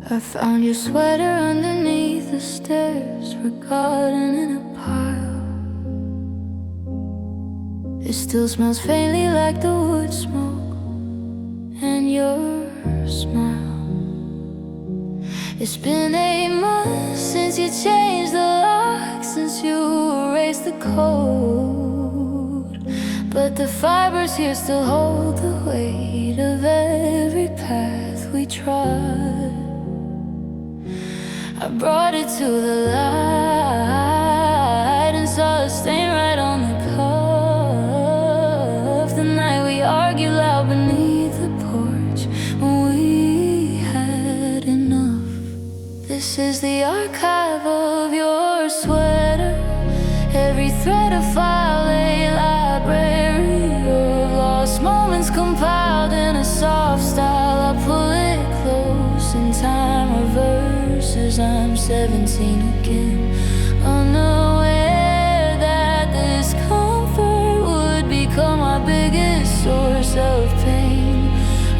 I found your sweater underneath the stairs, forgotten in a pile. It still smells faintly like the wood smoke and your smile. It's been 8 months since you changed the lock, since you erased the code. But the fibers here still hold the weight of every path we trod. I brought it to the light and saw a stain right on the cuff. The night we argued loud beneath the porch when we had enough. This is the archive of your sweater, every thread a file, a library of lost moments compiled in a soft style. I pull it close in time reverses. I'm 17 again, unaware that this comfort would become my biggest source of pain.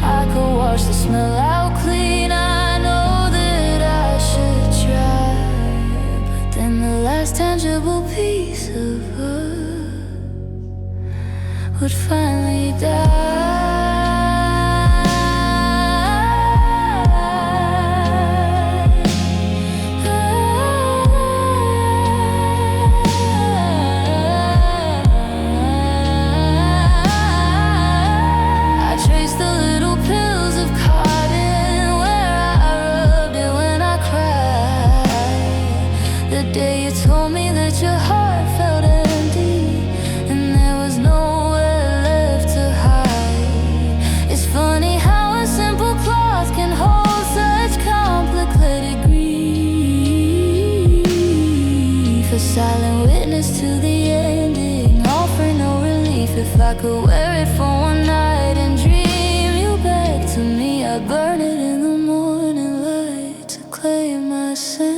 I could wash the smell out clean, I know that I should try, but then the last tangible piece of us would finally die. A silent witness to the ending, offer no relief. If I could wear it for one night and dream you back to me, I'd burn it in the morning light to claim my sanity.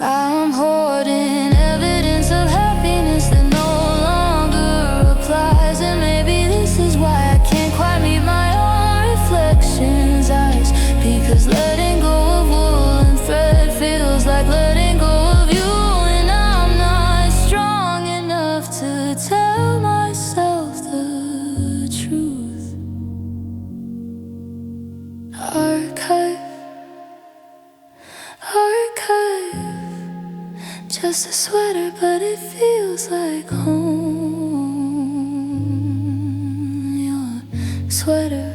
I'm hoarding evidence of happiness that no longer applies, and maybe this is why I can't quite meet my own reflection's eyes, because letting go of wool and thread feels like letting go of you, and I'm not strong enough to tell myself the truth. Archive, just a sweater, but it feels like home. Your sweater.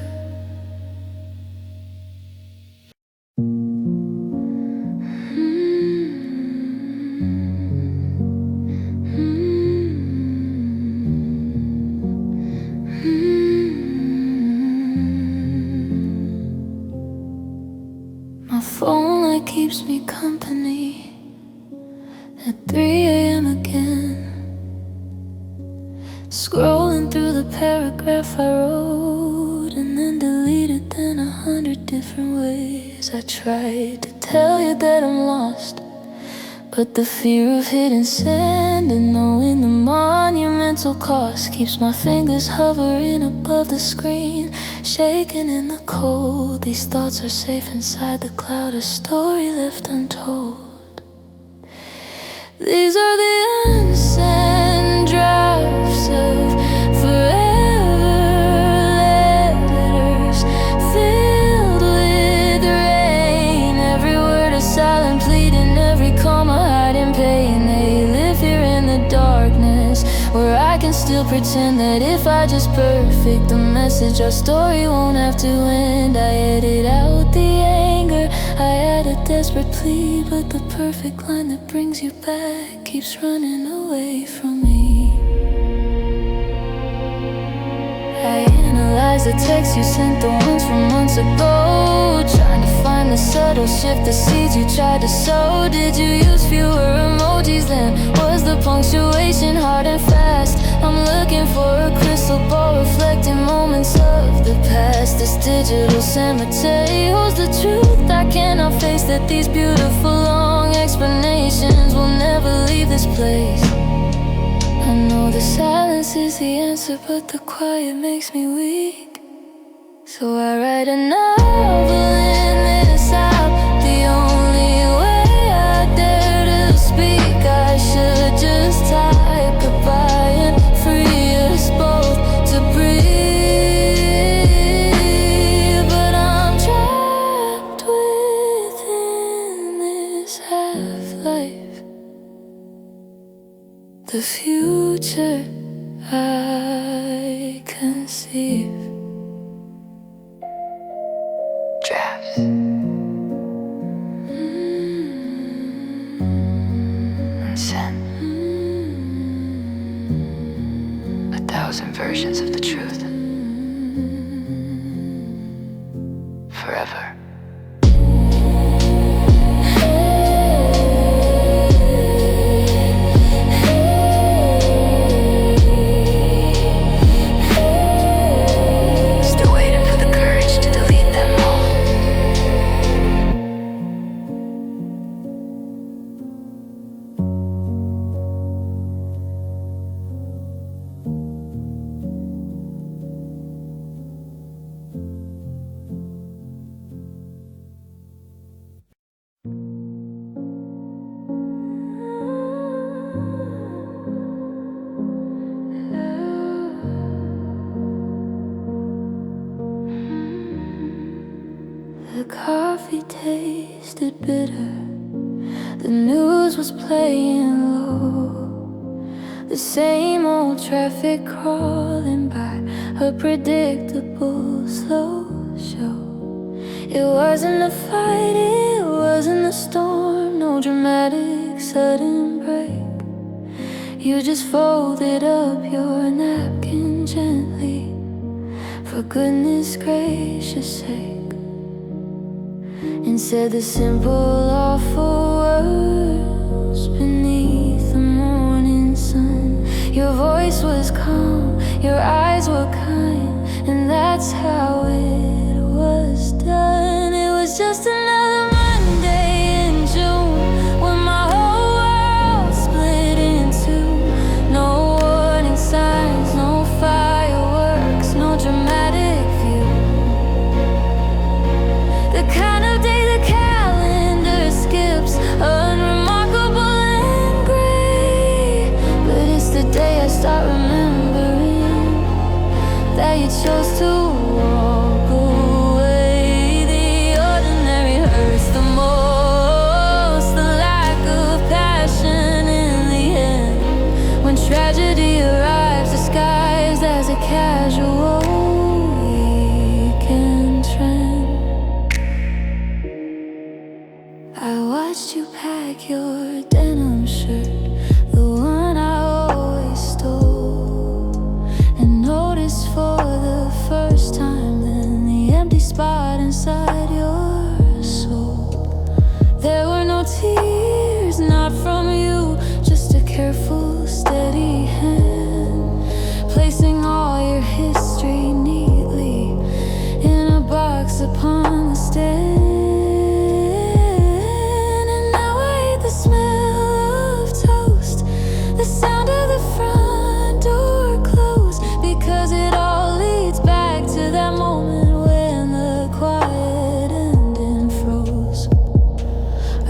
My phone light keeps me company at 3 a.m. again, scrolling through the paragraph I wrote and then deleted in 100 different ways. I tried to tell you that I'm lost, but the fear of hitting send and knowing the monumental cost keeps my fingers hovering above the screen, shaking in the cold. These thoughts are safe inside the cloud, a story left untold. These are the unsent drafts of forever letters, filled with rain. Every word a silent pleading, every comma hiding pain. They live here in the darkness, where I can still pretend that if I just perfect the message, our story won't have to end. I edit out the anger, I add a desperate plea, but the perfect line that brings you back keeps running away from me. I analyze the texts you sent, the ones from months ago, trying to find the subtle shift, the seeds you tried to sow. Did you use fewer emojis then? Was the punctuation hard and fast? I'm looking for a crystal ball reflecting moments of the past. This digital cemetery holds the truth I cannot face, that these beautiful long explanations will never leave this place. I know the silence is the answer, but the quiet makes me weak. So I write a novel the future I conceive. Drafts. And sent 1,000 versions of the truth. Forever. The coffee tasted bitter. The news was playing low. The same old traffic crawling by, a predictable slow show. It wasn't a fight, it wasn't a storm, no dramatic sudden break. You just folded up your napkin gently, for goodness gracious sake, and said the simple, awful words beneath the morning sun. Your voice was calm, your eyes were kind, and that's how it was done. It was just another Monday in June, when my whole world split in two. No warning signs, no fireworks, no dramatic view. The kind of day the calendar skips, unremarkable and gray. But it's the day I start remembering that you chose to walk away. The ordinary hurts the most, the lack of passion in the end. When tragedy arrives disguised as a casual weekend trend. I watched you pack your denim shirt, the one I always stole, and noticed for the first time then the empty spot inside your soul. There were no tears, not from you, just a careful, steady hand, placing all your history neatly in a box upon the stand. The smell of toast, the sound of the front door closed, because it all leads back to that moment when the quiet ending froze.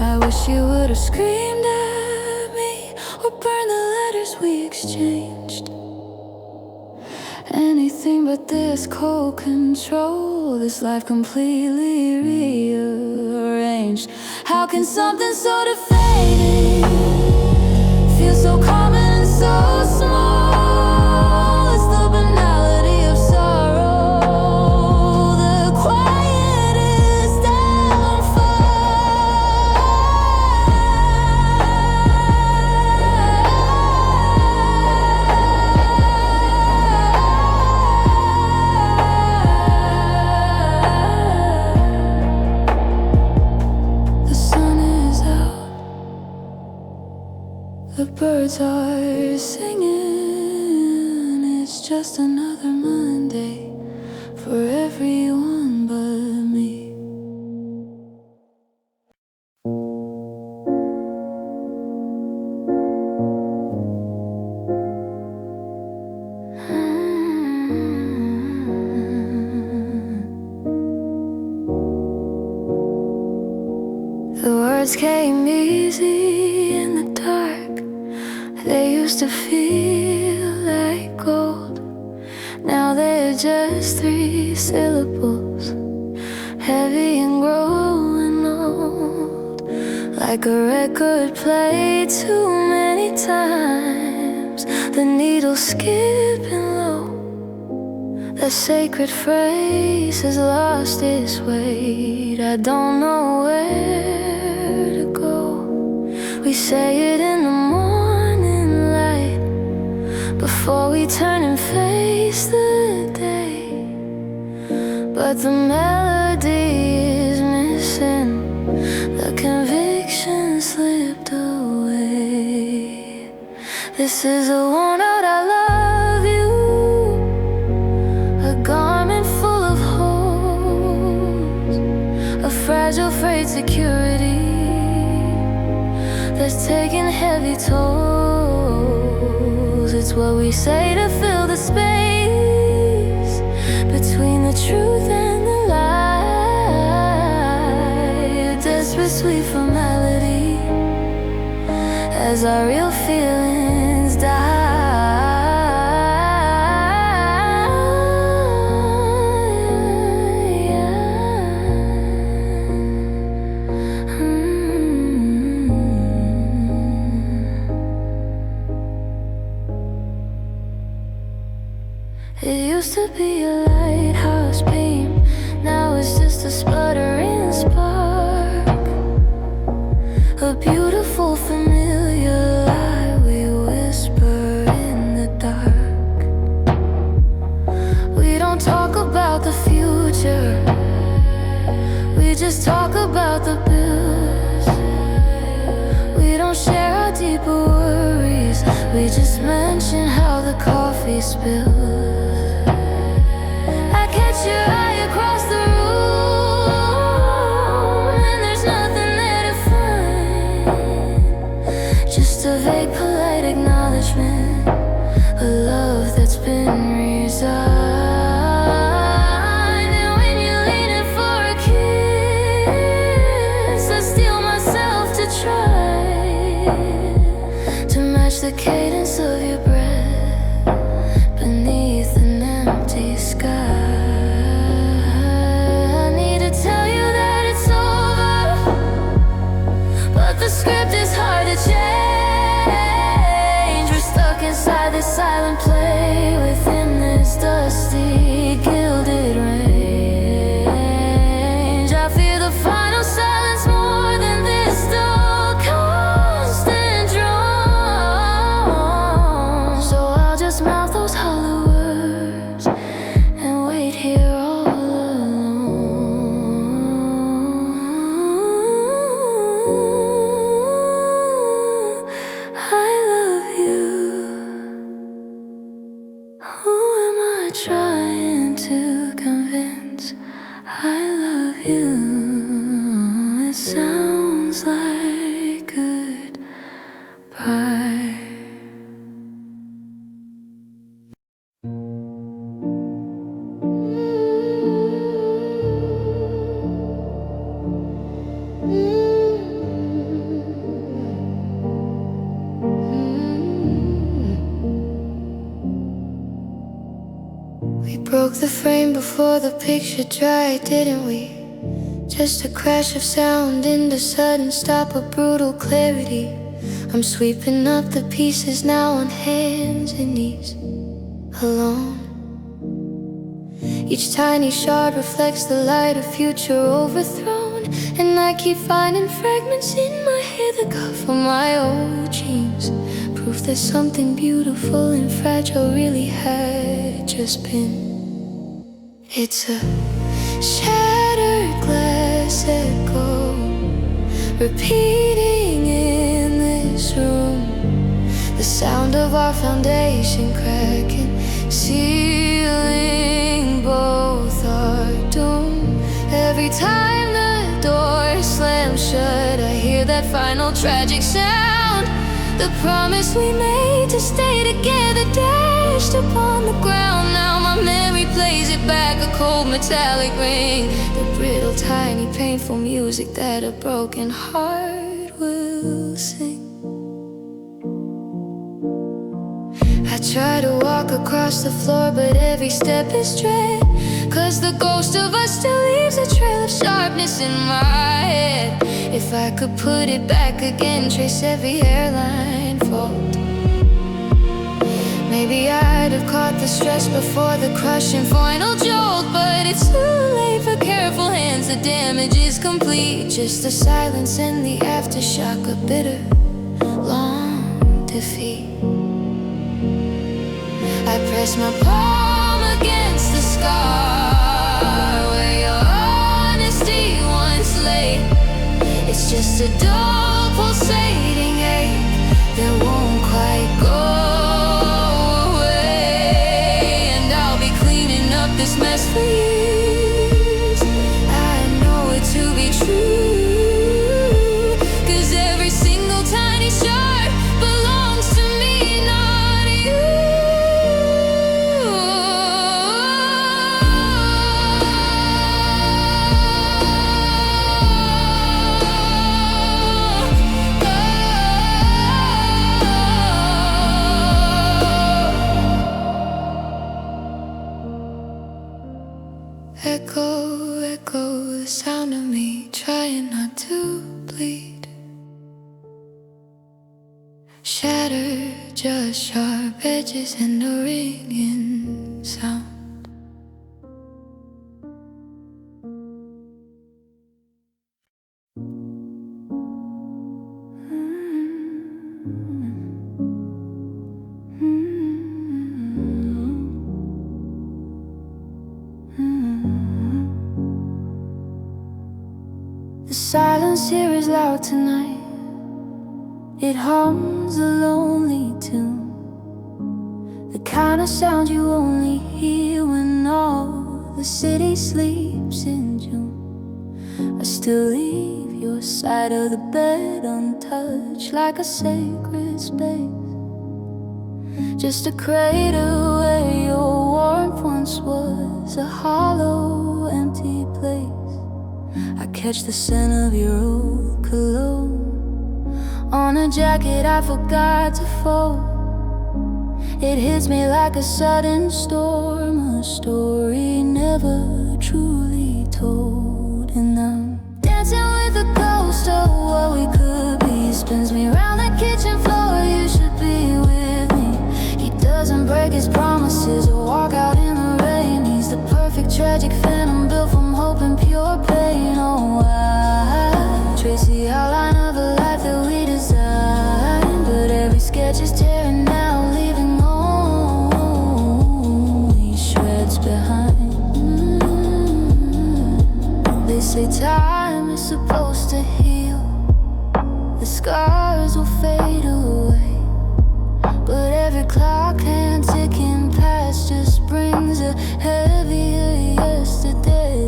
I wish you would have screamed at me or burned the letters we exchanged. Anything but this cold control, this life completely rearranged. How can something so deflating feel so common and so small? It's the banality of sorrow, the quietest the birds are singing. It's just another Monday for everyone but me. The words came easy in the dark. They used to feel like gold. Now they're just 3 syllables, heavy and growing old. Like a record played too many times, the needle skipping low. That sacred phrase has lost its weight. I don't know where to go. We say it in the morning light, before we turn and face the day. But the melody is missing, the conviction slipped away. This is a worn out I love you, a garment full of holes, a fragile frayed security that's taking heavy tolls. It's what we say to fill the space between the truth and the lie. A desperate sweet formality as our real feelings die. It used to be a lighthouse beam, now it's just a sputtering spark. A beautiful familiar lie we whisper in the dark. We don't talk about the future, we just talk about the bills. We don't share our deeper worries, we just mention how the coffee spills. Catch your eye across the room, and there's nothing there to find, just a vague, polite acknowledgement, a love that's been resigned. And when you're leaning for a kiss, I steel myself to try to match the cadence of your breath beneath an empty sky. The script is hard to change. We're stuck inside this silent play, within this dusty, gilded range. I fear the final silence more than this dull, constant drone. So I'll just mouth those hollow words and wait here all alone. Trying to convince I love you. It sounds like goodbye. We broke the frame before the picture dried, didn't we? Just a crash of sound into sudden stop of brutal clarity. I'm sweeping up the pieces now on hands and knees, alone. Each tiny shard reflects the light of future overthrown, and I keep finding fragments in my hair that cut from my old dreams. Proof that something beautiful and fragile really had just been. It's a shattered glass echo repeating in this room, the sound of our foundation cracking, sealing both our doom. Every time the door slams shut, I hear that final tragic sound, the promise we made to stay together dashed upon the ground. Now my memory plays it back, a cold metallic ring, the brittle, tiny, painful music that a broken heart will sing. I try to walk across the floor, but every step is dread, 'cause the ghost of us still leaves a trail of sharpness in my head. If I could put it back again, trace every hairline fault, Maybe I'd have caught the stretch before the crushing final jolt, but it's too late for careful hands. The damage is complete. Just the silence and the aftershock, a bitter, long defeat. I press my palm against the scar where your honesty once lay. It's just a dull pulsating ache that won't quite go away. And I'll be cleaning up this mess for years. I know it to be true, 'cause every single tiny shard belongs to me, not you. Echo, echo, the sound of me trying not to bleed. Shattered, just sharp edges and a ringing sound. The silence here is loud tonight. It hums a lonely tune, the kind of sound you only hear when all the city sleeps in June. I still leave your side of the bed untouched, like a sacred space, just a crater where your warmth once was, a hollow, empty place. I catch the scent of your old cologne on a jacket I forgot to fold. It hits me like a sudden storm, a story never truly told. And I'm dancing with the ghost of what we could be. Spins me around the kitchen floor, you should be with me. He doesn't break his promises or walk out in the rain. He's the perfect tragic phantom built from hope and pure pain. Oh, I trace the outline of a life that we designed, but every sketch is tearing out, leaving only shreds behind. They say time is supposed to heal, the scars will fade away, but every clock hand ticking past just brings a heavier yesterday.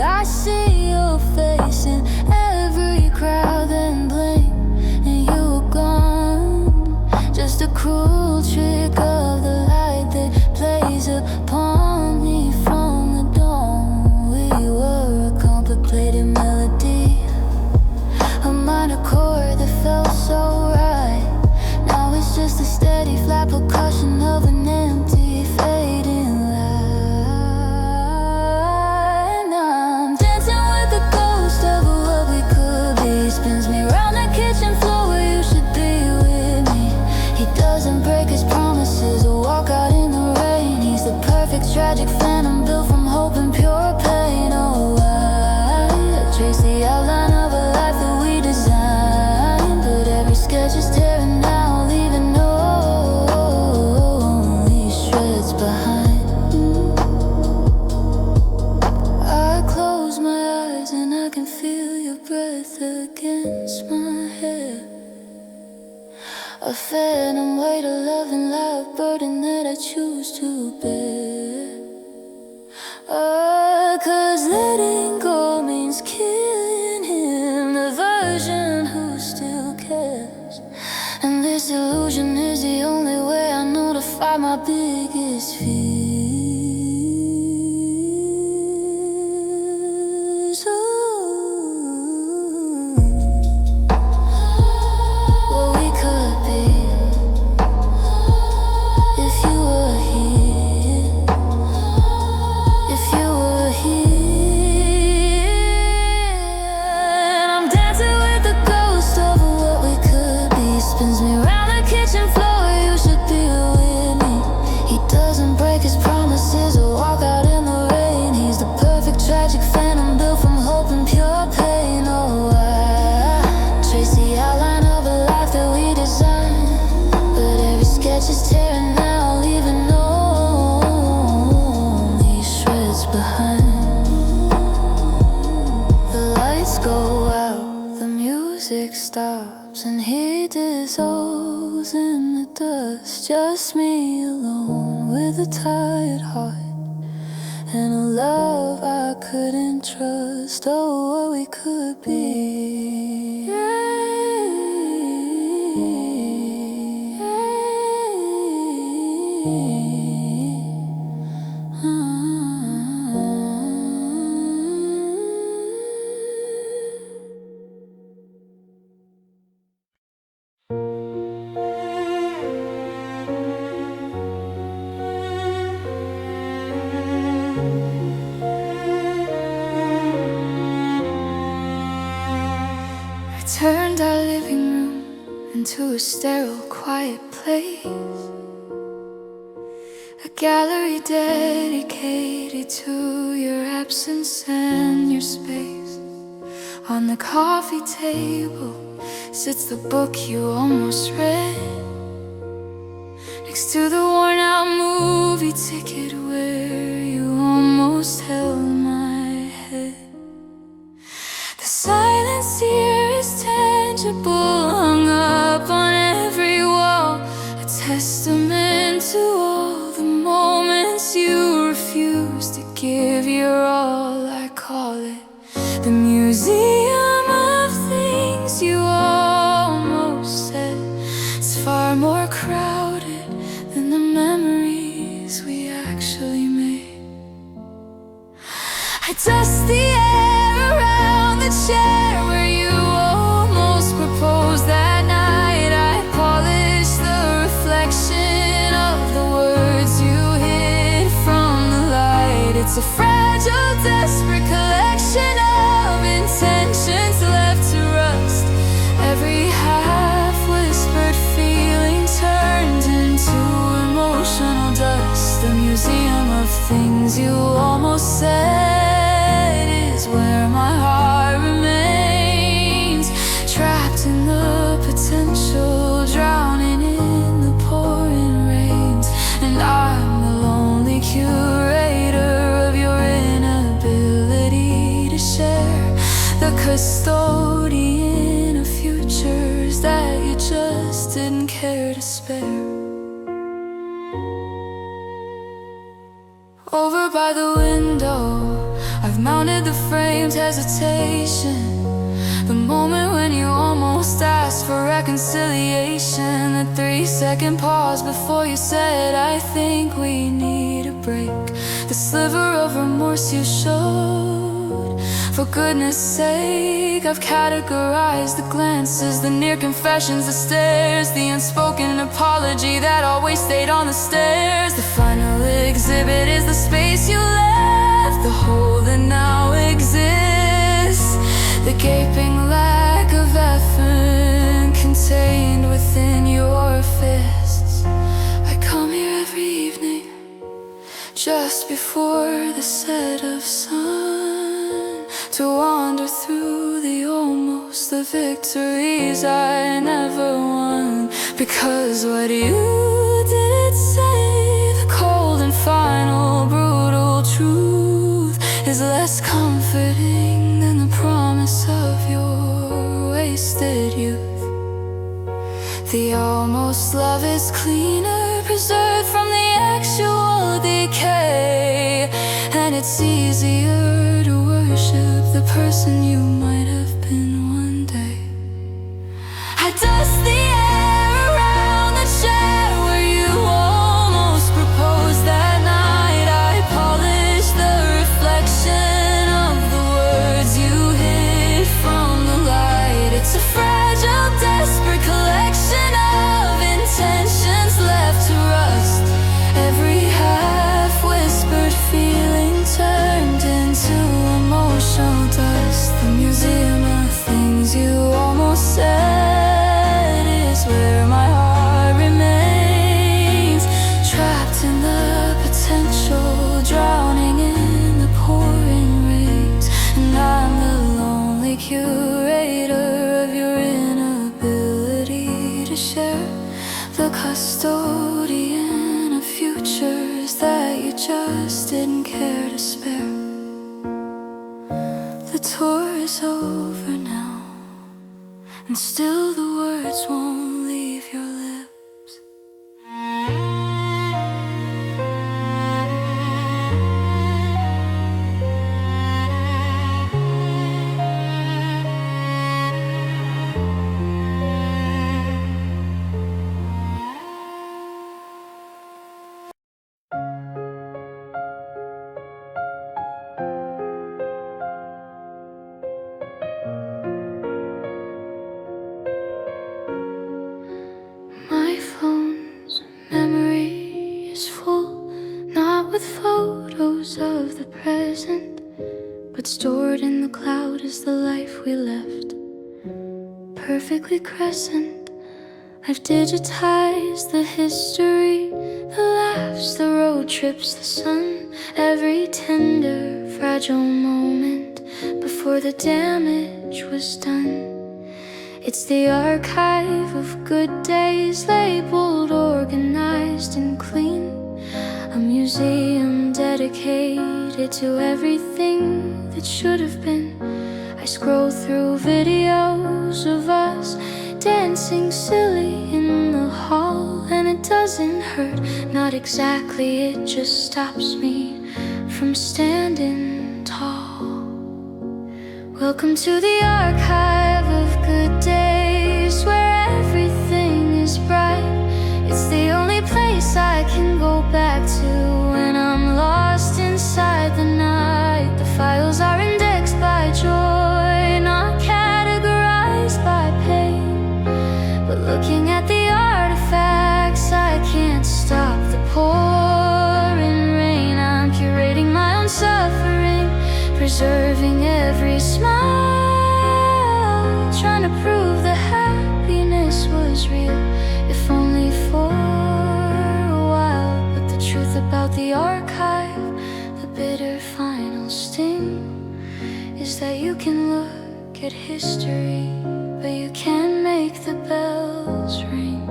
I see your face in every crowd and blame, and you were gone. Just a cruel trick of the light that plays upon me from the dawn. We were a complicated melody, a minor chord that felt so right. Now it's just a steady flat percussion of an empty fading line. I'm dancing with the ghost of what we could be. Spins me around the kitchen floor where you should be with me. He doesn't break his promises or walk out in the rain. He's the perfect tragic phantom built from hope and pure pain. Oh, I trace the outline of a life that we designed, but every sketch is tearing out, leaving only shreds behind. I close my eyes and I can feel your breath against my hair, a phantom weight of love and life burden that I choose to bear. 'Cause letting go means killing him, the version who still cares. And this illusion is the only way I know to fight my biggest fears. What we could be if you were here, if you were here. And I'm dancing with the ghost of what we could be. Spins me around the kitchen floor, you should be with music stops and he dissolves in the dust. Just me alone with a tired heart and a love I couldn't trust. Oh, what we could be. Turned our living room into a sterile, quiet place, a gallery dedicated to your absence and your space. On the coffee table sits the book you almost read, next to the worn-out movie ticket where you almost held my head. The silence here is tangible, hung up on every wall, a testament to all the moments you refused to give your all. I call it the museum of things you almost said. It's far more crowded than the memories we actually made. I dust the air around the chair where you almost proposed that night. I polish the reflection of the words you hid from the light. It's a fragile, desperate collection of intentions left to rust. Every half-whispered feeling turned into emotional dust. The museum of things you almost said is where my heart remains, trapped in the potential, drowning in the pouring rains. And I'm the lonely curator of your inability to share, the custodian of futures that you just didn't care to spare. Over by the window, I've mounted the framed hesitation, the moment when you almost asked for reconciliation, the 3-second pause before you said, I think we need a break, the sliver of remorse you showed. For goodness sake, I've categorized the glances, the near confessions, the stares, the unspoken apology that always stayed on the stairs. The final exhibit is the space you left, the hole that now exists, the gaping lack of effort contained within your fists. I come here every evening, just before the set of sun, to wander through the almost, the victories I never won. Because what you didn't say, the cold and final brutal truth, is less comforting than the promise of your wasted youth. The almost love is cleaner, preserved from the actual decay, and it's easier to worship the person you might have been one day. I dust the air around the chair where you almost proposed that night. I polish the reflection of the words you hid from the light. It's a fragile, desperate collection of intentions left to rust. Every half-whispered feeling turned into emotional dust. The museum of things you almost said is where my heart remains, trapped in the potential, drowning in the pouring rains. And I'm the lonely curator of your inability to share, the custodian of futures that you just didn't care to spare. The tour is over now, and still the words won't leave your lips. My phone's memory is full, not with photos of the present, but stored in the cloud is the life we left, perfectly crescent. I've digitized the history, the laughs, the road trips, the sun, every tender, fragile moment before the damage was done. It's the archive of good days, labeled, organized and clean. A museum dedicated to everything that should have been. I scroll through videos of us dancing silly in the hall, and it doesn't hurt, not exactly, it just stops me from standing tall. Welcome to the archive of good days, where everything is bright. It's the only place I can go back to when I'm lost inside the night. The files are indexed by joy, not categorized by pain. But looking at the artifacts, I can't stop the pouring rain. I'm curating my own suffering, preserving every smile, trying to prove the happiness was real, if only for a while. But the truth about the archive, the bitter final sting, is that you can look at history, but you can't make the bells ring.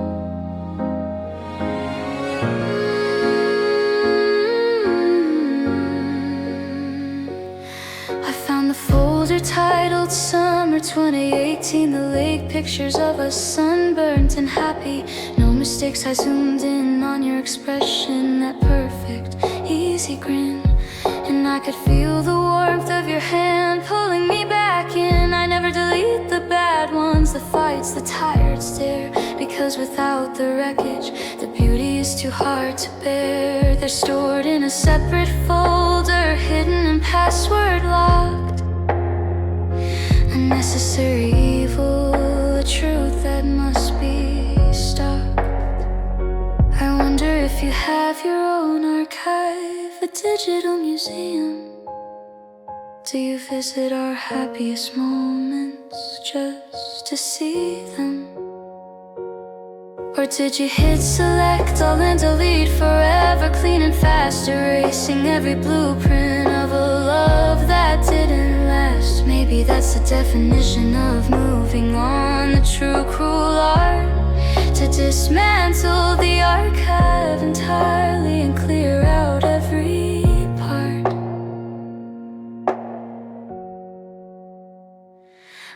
I found the folder titled Summer 2018, the lake pictures of us sunburnt and happy. No mistakes, I zoomed in on your expression, that perfect, easy grin. And I could feel the warmth of your hand pulling me back in. I never delete the bad ones, the fights, the tired stare, because without the wreckage, the beauty is too hard to bear. They're stored in a separate folder, hidden and password locked. Unnecessary evil, a truth that must be stopped. I wonder if you have your own archive, a digital museum. Do you visit our happiest moments just to see them? Or did you hit select all and delete forever, clean and fast, erasing every blueprint of a love that didn't last? Maybe that's the definition of moving on, the true cruel art, to dismantle the archive entirely and clear out every part.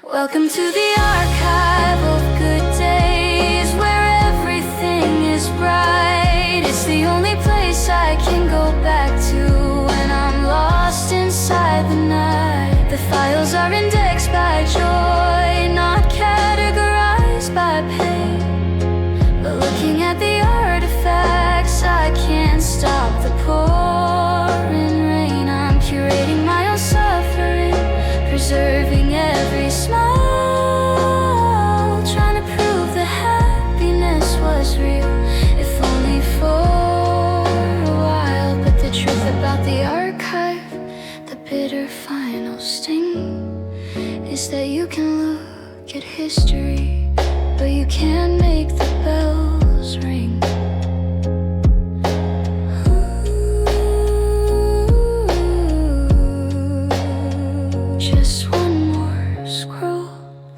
Welcome to the archive of good days, where everything is bright. It's the only place I can go back to when I'm lost inside the night. The files are indexed by joy, not categorized by pain. But looking at the artifacts, I can't stop the pouring rain. I'm curating my own suffering, preserving every smile, trying to prove the happiness was real, if only for a while. But the truth about the archive, the bitter final sting, is that you can look at history, but you can't make the bells ring. Just one more scroll,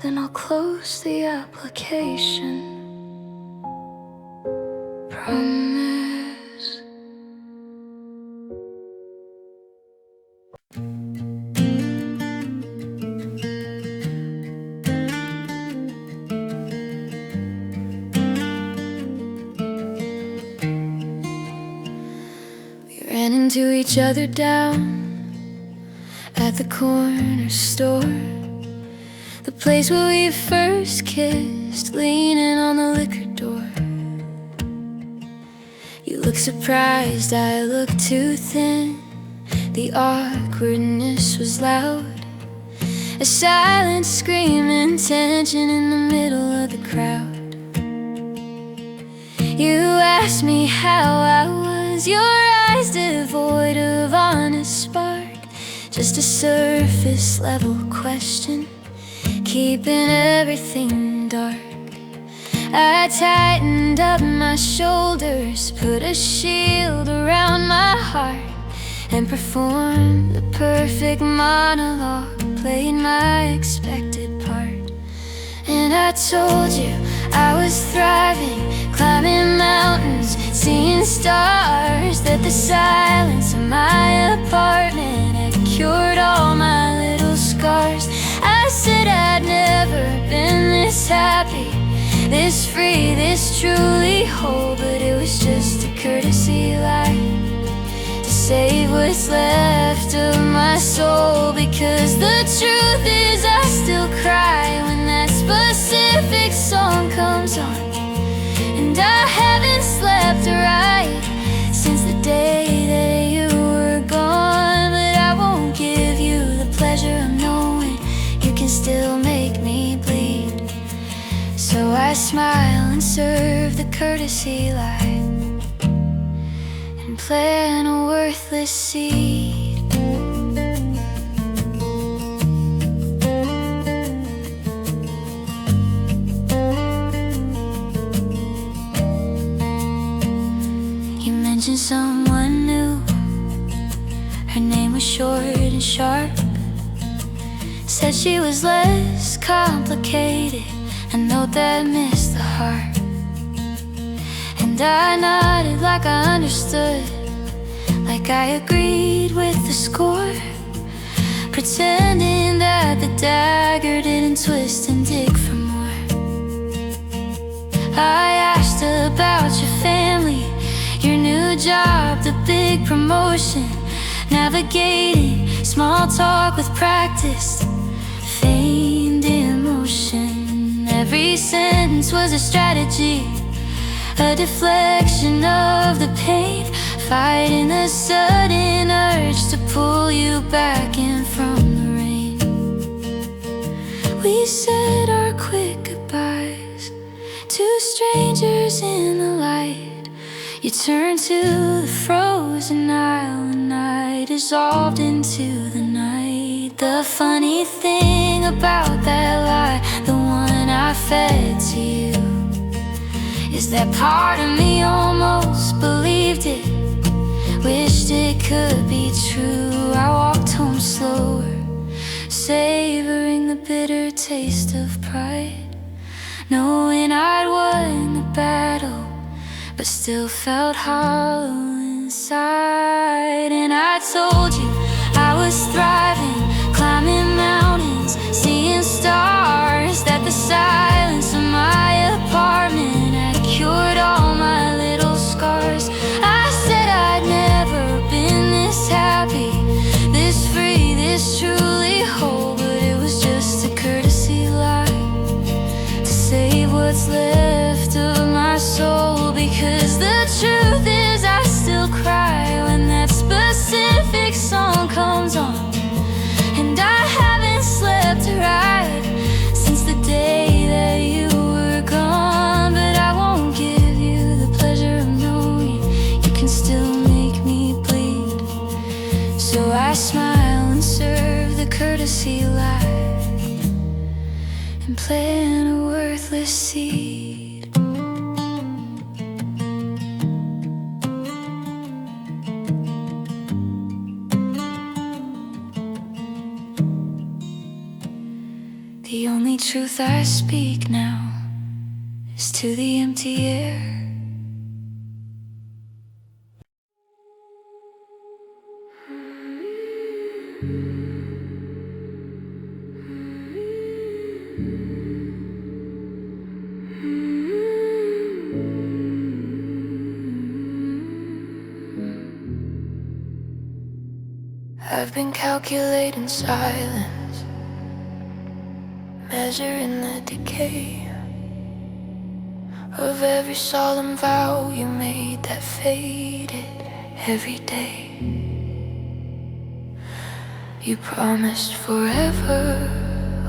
then I'll close the application. Promise. to each other down at the corner store, the place where we first kissed, leaning on the liquor door. You look surprised, I look too thin. The awkwardness was loud, a silent screaming tension in the middle of the crowd. You asked me how I was, your eyes devoid of honest spark, just a surface level question, keeping everything dark. I tightened up my shoulders, put a shield around my heart, and performed the perfect monologue, played my expected part. And I told you I was thriving, climbing mountains, seeing stars, that the silence of my apartment had cured all my little scars. I said I'd never been this happy, this free, this truly whole, but it was just a courtesy lie to save what's left of my soul. Because the truth is I still cry when that specific song comes on, and I haven't slept right since the day that you were gone. But I won't give you the pleasure of knowing you can still make me bleed. So I smile and serve the courtesy lie, and plant a worthless seed. You mentioned someone new, her name was short and sharp, said she was less complicated, a note that missed the heart. And I nodded like I understood, like I agreed with the score, pretending that the dagger didn't twist and dig for more. I asked about your family, your new job, the big promotion, navigating small talk with practice, feigned emotion. Every sentence was a strategy, a deflection of the pain, fighting the sudden urge to pull you back in from the rain. We said our quick goodbyes, two strangers in the light. You turned to the frozen aisle, and I dissolved into the night. The funny thing about that lie, the one I fed to you, is that part of me almost believed it, wished it could be true. I walked home slower, savoring the bitter taste of pride, knowing I'd won the battle, but still felt hollow inside. And I told you I was thriving, climbing mountains, seeing stars, that the silence of my apartment had cured all my little scars. I said I'd never been this happy, this free, this truly whole, but it was just a courtesy lie to save what's left of my soul. Because the truth is I still cry when that specific song comes on, and I haven't slept right since the day that you were gone. But I won't give you the pleasure of knowing you can still make me bleed. So I smile and serve the courtesy lie, and plant a worthless seed. The only truth I speak now is to the empty air. been calculating silence, measuring the decay of every solemn vow you made that faded every day. You promised forever,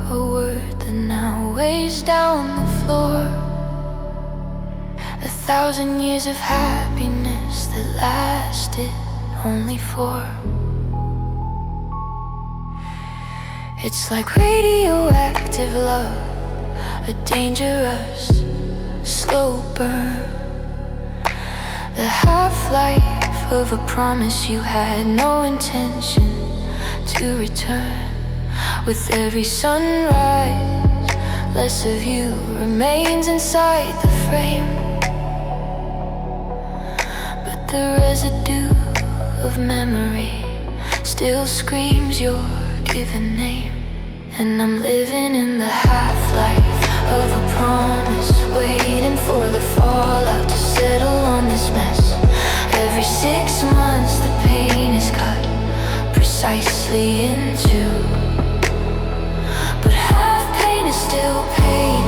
a word that now weighs down the floor. 1,000 years of happiness that lasted only 4. It's like radioactive love, a dangerous slow burn. The half-life of a promise you had no intention to return. With every sunrise, less of you remains inside the frame, but the residue of memory still screams your given name. And I'm living in the half-life of a promise, waiting for the fallout to settle on this mess. Every 6 months the pain is cut precisely in 2. But half pain is still pain,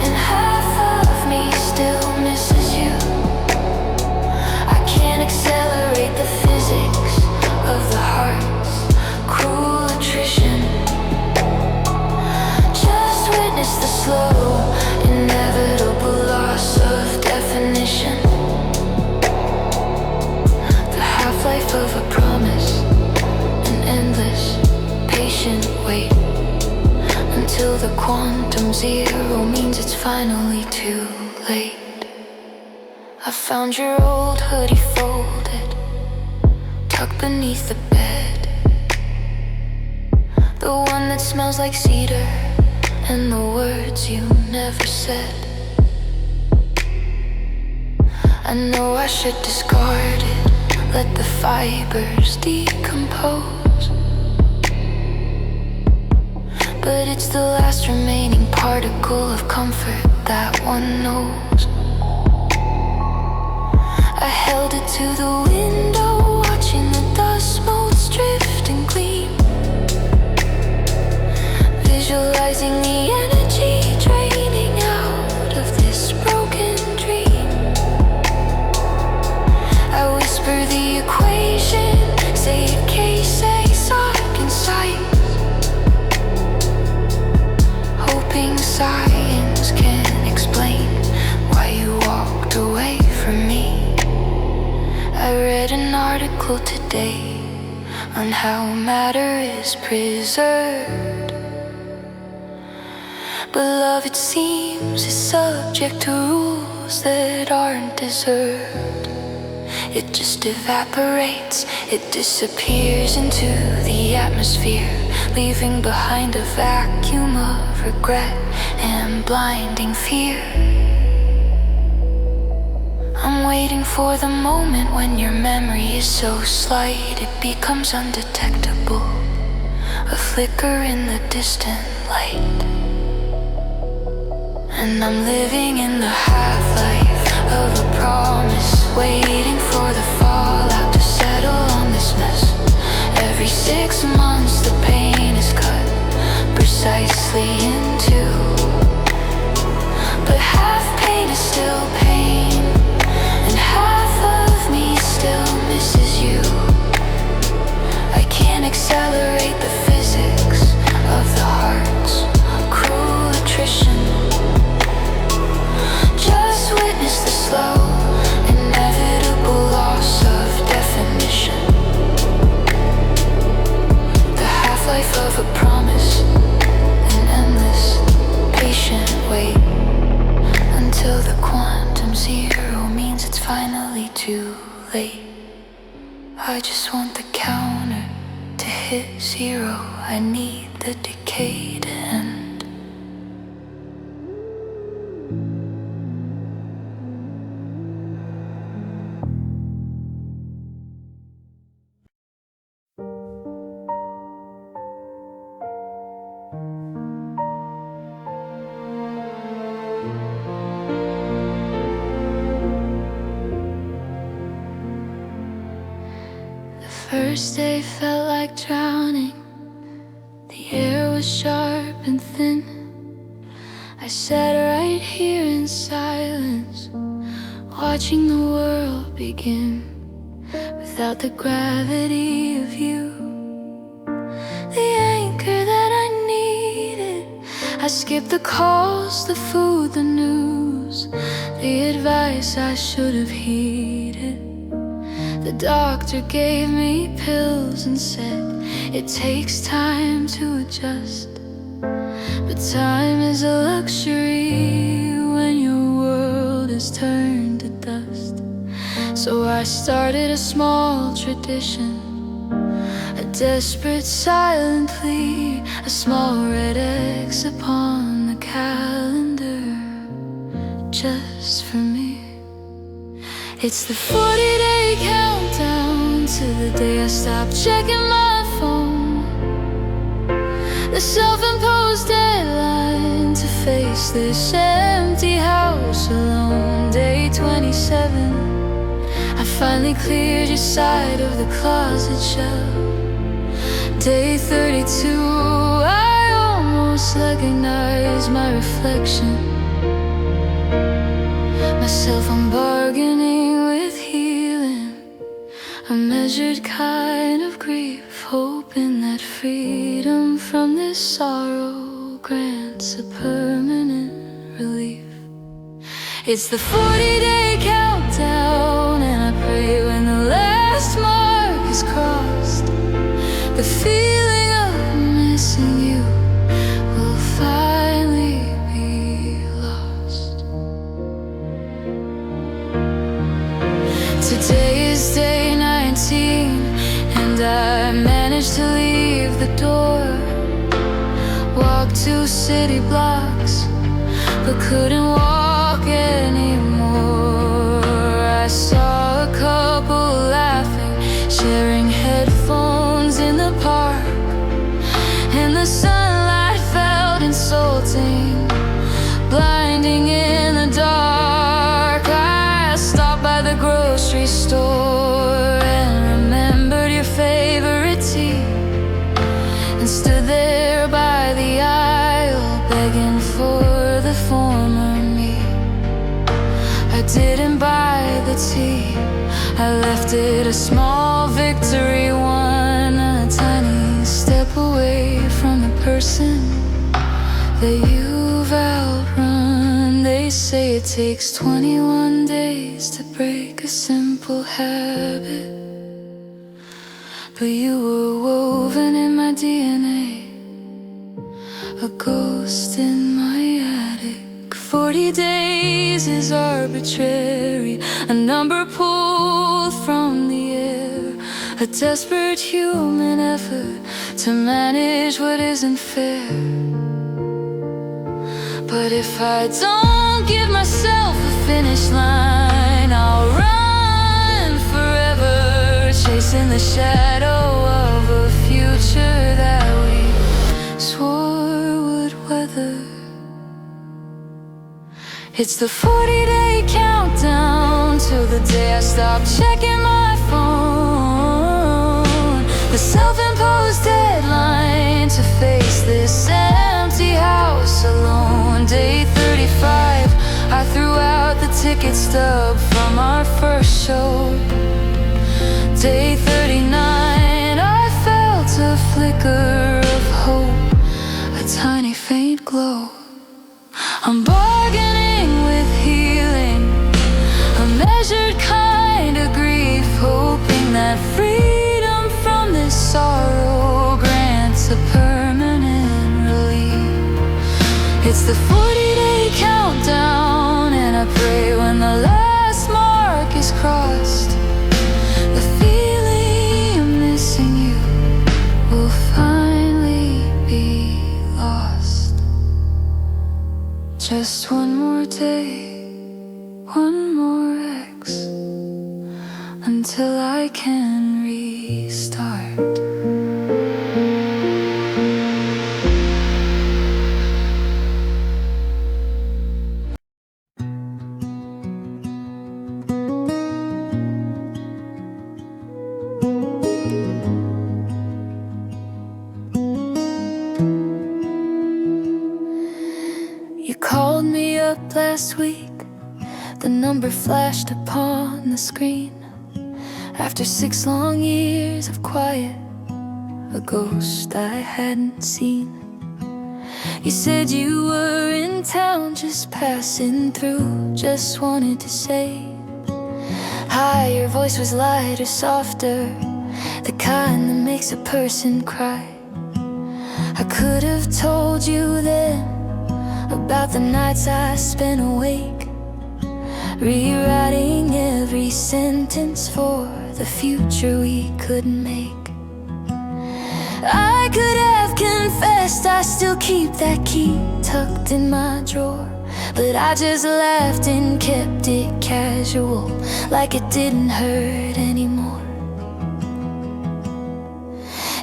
and half of me still misses you. I can't accelerate the physics of the heart's cruel attrition. Just witness the slow, inevitable loss of definition. The half-life of a promise, an endless, patient wait, until the quantum zero means it's finally too late. I found your old hoodie folded, tucked beneath the bed, the one that smells like cedar and the words you never said. I know I should discard it, let the fibers decompose, but it's the last remaining particle of comfort that one knows. I held it to the window, watching the dust motes drift and gleam, visualizing the energy draining out of this broken dream. I whisper the equation, say it case, say sock in sight, hoping science can explain why you walked away from me. I read an article today on how matter is preserved, but love, it seems, is subject to rules that aren't deserved. It just evaporates, it disappears into the atmosphere, leaving behind a vacuum of regret and blinding fear. I'm waiting for the moment when your memory is so slight it becomes undetectable, a flicker in the distant light. And I'm living in the half-life of a promise, waiting for the fallout to settle on this mess. Every 6 months the pain is cut precisely in 2. But half pain is still pain, and half of me still misses you. I can't accelerate the physics of the heart's cruel attrition. Just witness the slow, inevitable loss of definition. The half-life of a promise, an endless, patient wait, until the quantum zero means it's finally too late. I just want the counter to hit 0. I need the decay to end. first day felt like drowning. The air was sharp and thin. I sat right here in silence, watching the world begin. Without the gravity of you, the anchor that I needed, I skipped the calls, the food, the news, the advice I should have heeded. The doctor gave me pills and said it takes time to adjust. But time is a luxury when your world is turned to dust. So I started a small tradition, a desperate silent plea, a small red X upon the calendar, just for me. It's the 40-day countdown to the day I stopped checking my phone, the self-imposed deadline to face this empty house alone. Day 27, I finally cleared your side of the closet shelf. Day 32, I almost recognized my reflection, myself. I'm bargaining with healing, a measured kind of grief, hoping that freedom from this sorrow grants a permanent relief. It's the 40-day countdown, and I pray when the last mark is crossed, the feeling of missing you will finally be lost. Today is day 19, and I managed to leave the door. Walked 2 city blocks, but couldn't walk anymore. I saw a couple laughing, sharing headphones in the park, and the sunlight felt insulting, blinding in the dark. I stopped by the grocery store and remembered your favorite tea, and stood there by the aisle, begging for the former me. I didn't buy the tea, I left it a small victory, one a tiny step away from the person that you've outrun. They say it takes 21 days to break a simple habit, but you were woven in my DNA, a ghost in my attic. 40 days is arbitrary, a number pulled from the air, a desperate human effort to manage what isn't fair. But if I don't give myself a finish line, I'll run forever, chasing the shadow of a future that we swore would weather. It's the 40-day countdown till the day I stopped checking my phone, the self-imposed deadline to face this empty house alone. Day 35, I threw out the ticket stub from our first show. Day 39, I felt a flicker of hope, a tiny faint glow. I'm bargaining with healing, a measured kind of grief, hoping that freedom from this sorrow grants a permanent relief. It's the 40-day countdown, and I pray when the last mark is crossed, the feeling of missing you will finally be lost. Just one more day, one more X, until I can restart. last week, the number flashed upon the screen. After 6 long years of quiet, a ghost I hadn't seen. You said you were in town, just passing through, just wanted to say hi. Your voice was lighter, softer, the kind that makes a person cry. I could have told you then about the nights I spent awake, rewriting every sentence for the future we couldn't make. I could have confessed I still keep that key tucked in my drawer, but I just laughed and kept it casual, like it didn't hurt anymore.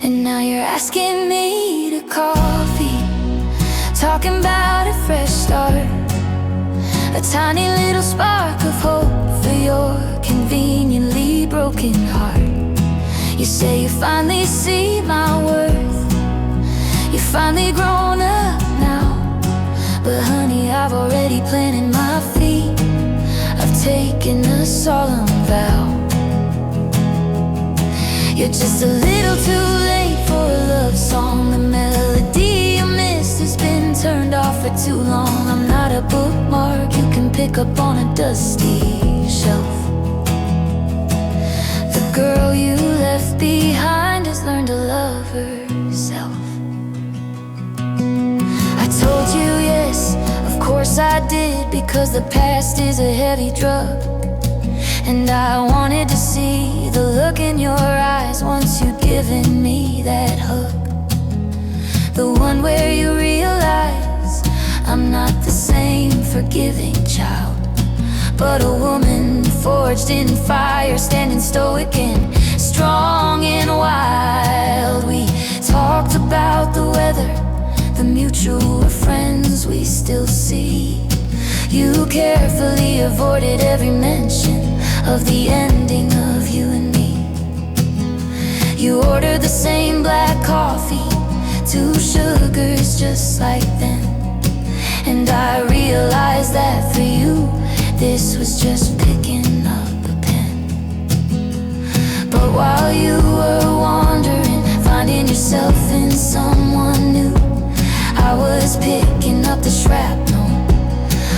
And now you're asking me to coffee, talking about a fresh start, a tiny little spark of hope for your conveniently broken heart. You say you finally see my worth, you've finally grown up now, but honey, I've already planted my feet, I've taken a solemn vow. You're just a little too late for a love song. The melody you missed has been turned off for too long. I'm not a bookmark you can pick up on a dusty shelf. The girl you left behind has learned to love herself. I told you yes, of course I did, because the past is a heavy drug, and I wanted to see the look in your eyes once you'd given me that hug, the one where you realize I'm not the same forgiving child, but a woman forged in fire, standing stoic and strong and wild. We talked about the weather, the mutual friends we still see. You carefully avoided every mention of the ending of you and me. You ordered the same black coffee, 2 sugars just like then, and I realized that for you this was just picking up a pen. But while you were wandering, finding yourself in someone new, I was picking up the shrapnel,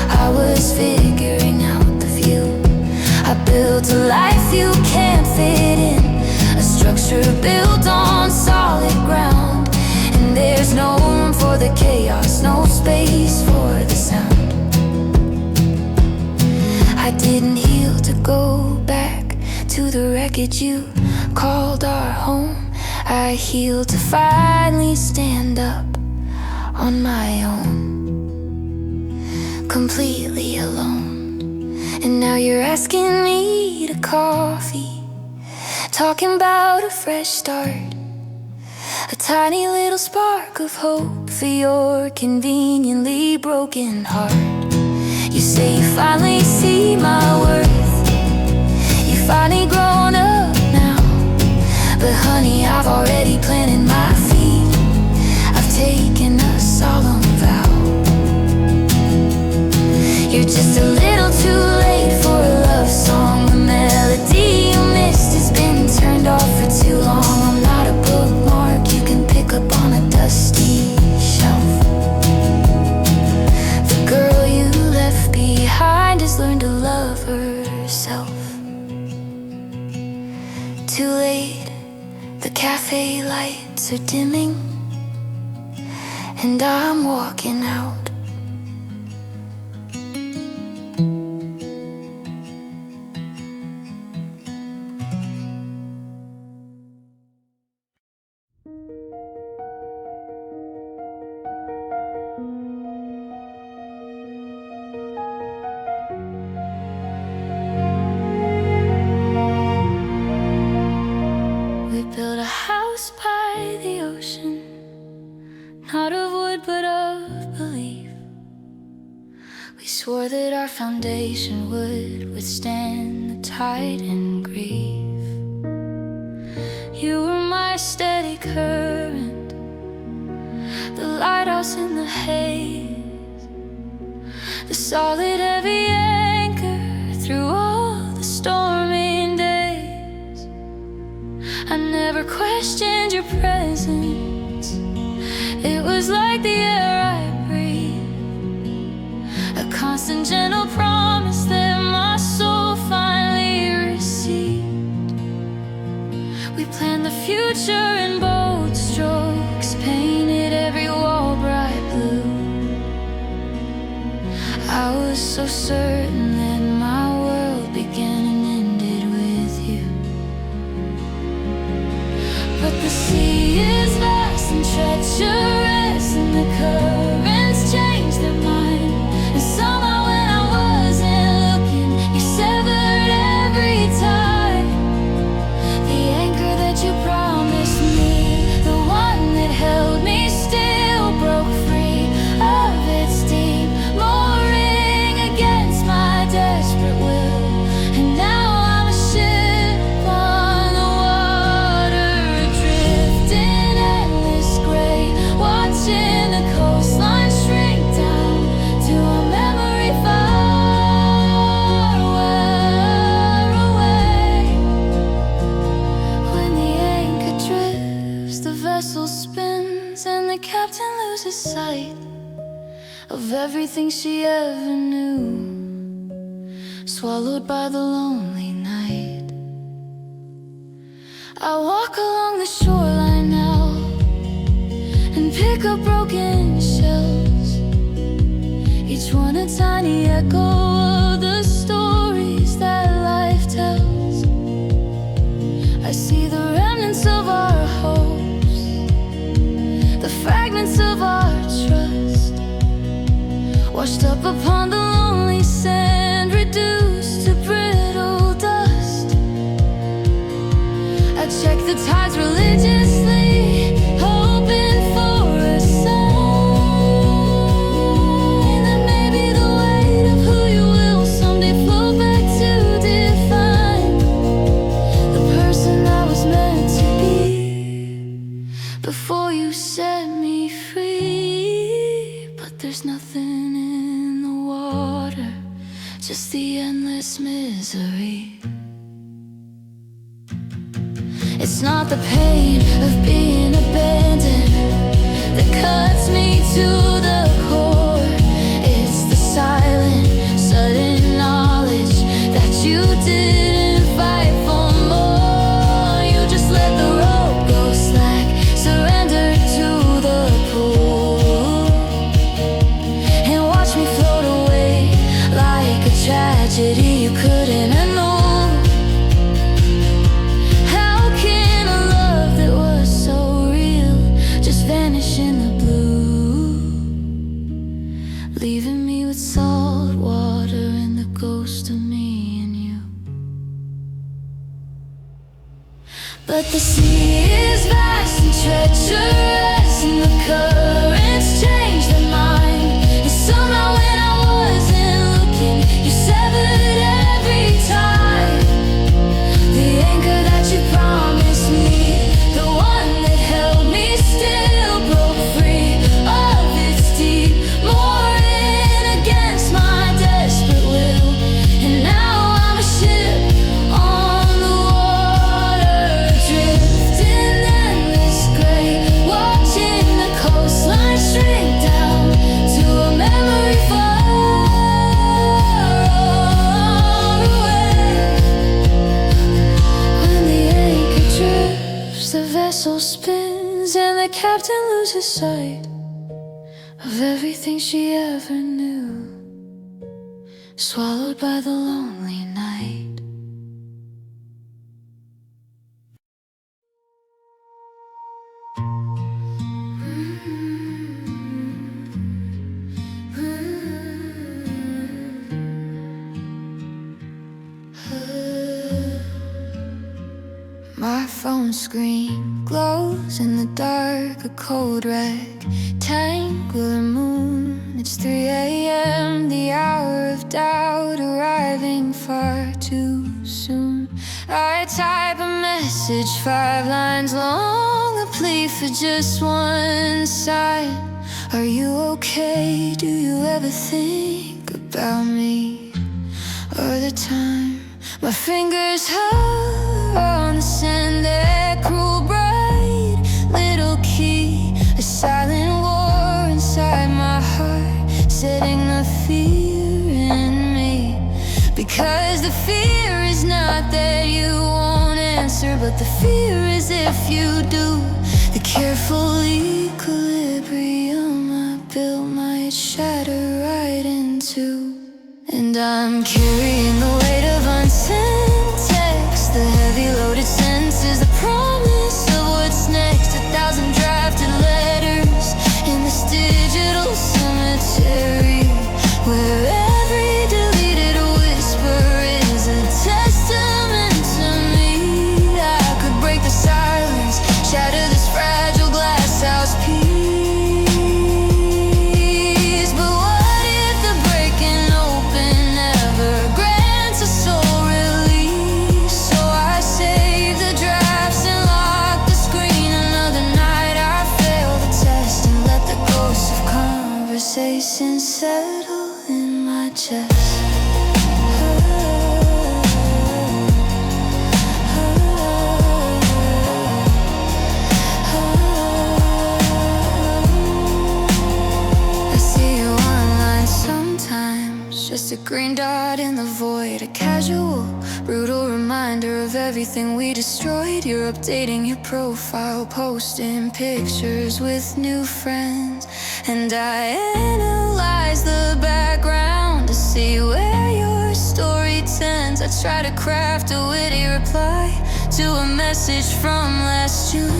I was figuring out the view. I built a life you can't fit in, a structure built on solid ground, and there's no room for the chaos, no space for the sound. I didn't heal to go back to the wreckage you called our home. I healed to finally stand up on my own, completely alone. And now you're asking me to coffee, talking about a fresh start, a tiny little spark of hope for your conveniently broken heart. You say you finally see my worth, you've finally grown up now, but honey, I've already planted my feet, I've taken a solemn vow. You're just a little too late for a love song. The melody you missed has been turned off for too long. I'm not a bookmark you can pick up on a dusty shelf. The girl you left behind has learned to love herself. Too late, the cafe lights are dimming, and I'm walking out. We built a house by the ocean, not of wood but of belief. We swore that our foundation would withstand the tide and grief. You were my steady current, the lighthouse in the haze, the solid heavy anchor through all the stormy days. I never questioned your presence. It was like the air I breathe, a constant gentle promise that my soul finally received. We planned the future in bold strokes, painted every wall bright blue. I was so certain that my world began and ended with you. But the sea is vast and treacherous, and the currents change their mind. And somehow when I wasn't looking, you severed every tie. The anchor that you promised me, the one that held me still, broke free of its deep mooring against my desperate will. And now I'm a ship on the water, adrift in endless gray, watching the coastline shrink down to a memory far away. When the anchor drifts, the vessel spins, and the captain loses sight of everything she ever knew, swallowed by the lonely night. I walk along the shoreline now and pick up broken shells, each one a tiny echo of the stories that life tells. I see the remnants of our hopes, the fragments of our trust, washed up upon the lonely sand, reduced to brittle dust. I check the tides religiously, hoping for a sign that maybe the weight of who you will someday flow back to define the person I was meant to be before you set me free. But there's nothing in the water, just the endless misery. It's not the pain of being abandoned that cuts me to the core. It's the silent, sudden knowledge that you didn't fight for more. You just let the rope go slack, surrender to the pull, and watch me float away like a tragedy you couldn't annul. How can a love that was so real just vanish in the blue, leaving me with salt water and the ghost of me and you? But the sea is vast and treacherous, and the currents change their mind. And somehow when I wasn't looking, you severed every tie. The anchor that you promised me, the one that held me still, broke free of its deep mooring against my desperate will. And now I'm a ship on the water, adrift in endless gray, watching the coastline shrink down to a memory far away. When the anchor drifts, the vessel spins, and the captain loses sight of everything she ever knew, swallowed by the lonely night. My phone screen glows in the dark, a cold rectangular moon. It's 3 a.m., the hour of doubt, arriving far too soon. I type a message 5 lines long, a plea for just one sign. Are you okay? Do you ever think about me, or the time my fingers hover on the sand, that cruel bright little key, a silent war inside my heart, setting the fear in me. Because the fear is not that you won't answer, but the fear is if you do. The careful equilibrium I built might shatter right into. And I'm carrying the weight of unsent text, the heavy loaded sentences, the promise of what's next. 1,000 drafted letters in this digital cemetery, where every deleted whisper is a testament to me. I could break the silence, shatter this fragile glass house piece. Conversations settle in my chest. I see you online sometimes, just a green dot in the void, a casual, brutal reminder of everything we destroyed. You're updating your profile, posting pictures with new friends, and I analyze the background to see where your story tends. I try to craft a witty reply to a message from last June,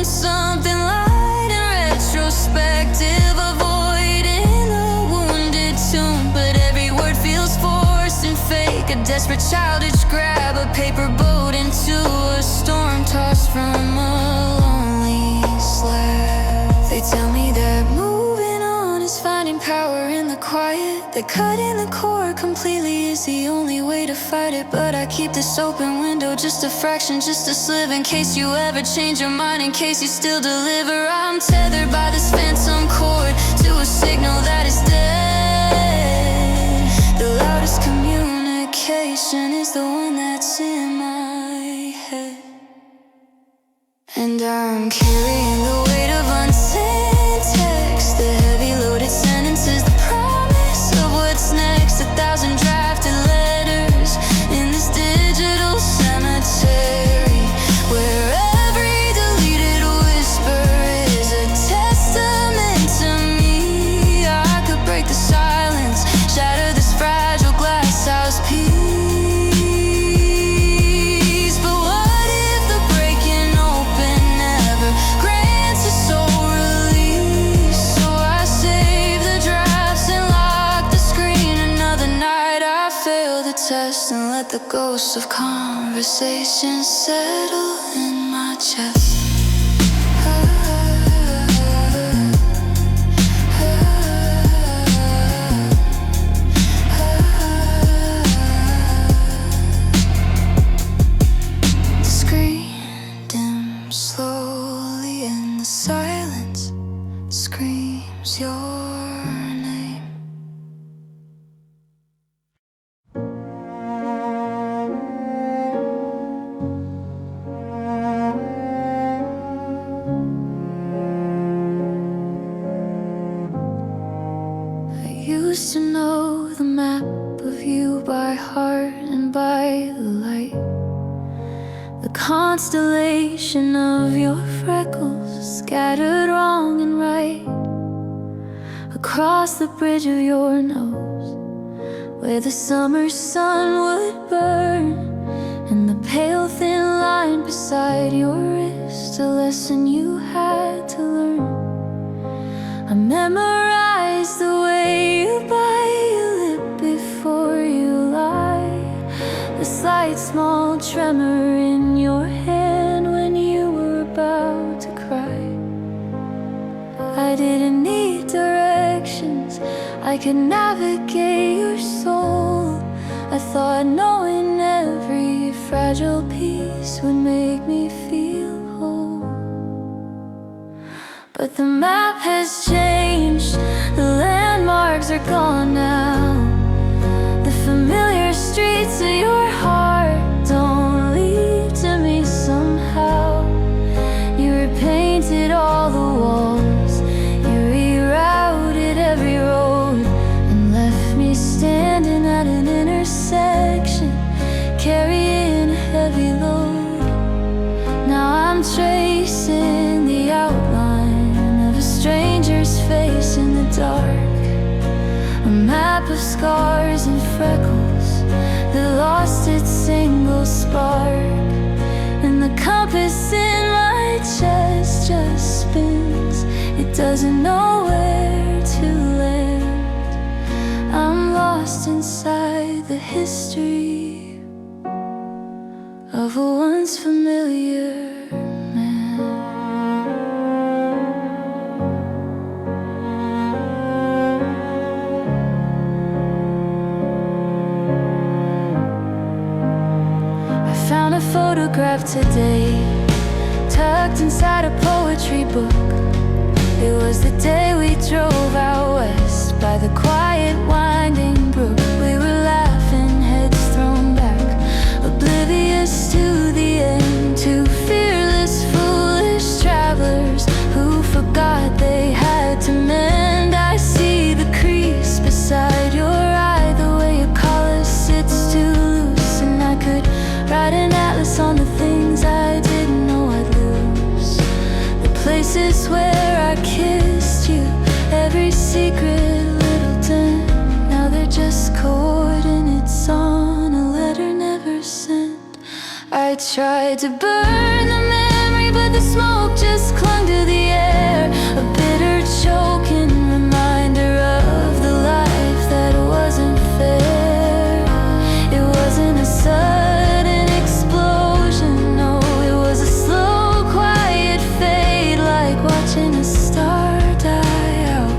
something light and retrospective, avoiding a wounded tomb. But every word feels forced and fake, a desperate childish grab, a paper boat into a storm tossed from a lonely slab. They tell me that moving on is finding power in the quiet, that cutting the cord completely is the only way to fight it. But I keep this open window, just a fraction, just a sliver, in case you ever change your mind, in case you still deliver. I'm tethered by this phantom cord to a signal that is dead. The loudest communication is the one that's in my head. And I'm carrying the weight of unsent text, the heavy loaded sentences, the promise of what's next. 1,000 drafted letters in this digital cemetery, where every deleted whisper is a testament to me. I could break the silence, shatter this fragile glass house piece. Test and let the ghosts of conversations settle in my chest. The screen dims slowly and the silence screams your name. Used to know the map of you by heart and by the light, the constellation of your freckles scattered wrong and right, across the bridge of your nose where the summer sun would burn, and the pale thin line beside your wrist, a lesson you had to learn. I memorized the way you bite your lip before you lie, the slight small tremor in your hand when you were about to cry. I didn't need directions, I could navigate your soul. I thought knowing every fragile piece would make me feel whole. But the map has changed, the land landmarks are gone now. The familiar streets of your heart don't lead to me somehow. You repainted all the walls, you rerouted every road, and left me standing at an intersection, carrying a heavy load. Now I'm tracing the outline of a stranger's face in the dark, a map of scars and freckles that lost its single spark. And the compass in my chest just spins, it doesn't know where to land. I'm lost inside the history of a once familiar man. I found a photograph today, tucked inside a poetry book. It was the day we drove out west by the quiet winding brook. We were laughing, heads thrown back, oblivious to the end. Two fearless, foolish travelers who forgot they had to mend. I see the crease beside your eye, the way your collar sits too loose, and I could write an atlas on the things I didn't know I'd lose. The places where I kissed you, every secret little dent, now they're just coordinates on a letter never sent. I tried to burn the memory, but the smoke just clung to the air, a bitter choking reminder of the life that wasn't fair. It wasn't a sudden explosion, no, it was a slow, quiet fade, like watching a star die out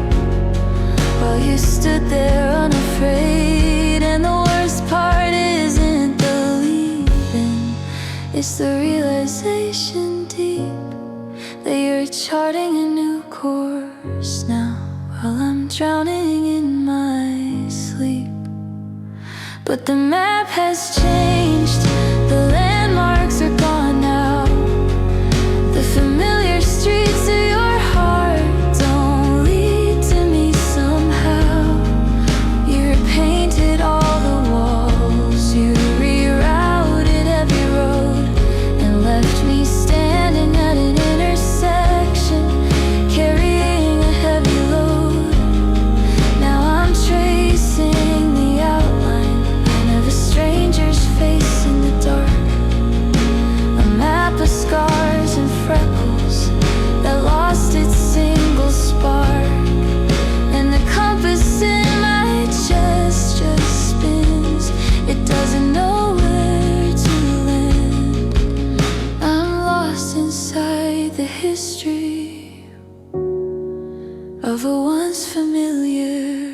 while you stood there unafraid. And the worst part isn't the leaving, it's the realization deep that you're charting a new course now, while I'm drowning in my sleep. But the map has changed, the landmarks are gone now. The familiar streets of your heart don't lead to me somehow. You repainted all the walls, you rerouted every road, and left me standing at an intersection, carrying a heavy load. Now I'm tracing the outline of a stranger's face in the dark, a map of scars and freckles that lost its single spark. And the compass in my chest just spins, it doesn't know where to land. I'm lost inside the history of a once familiar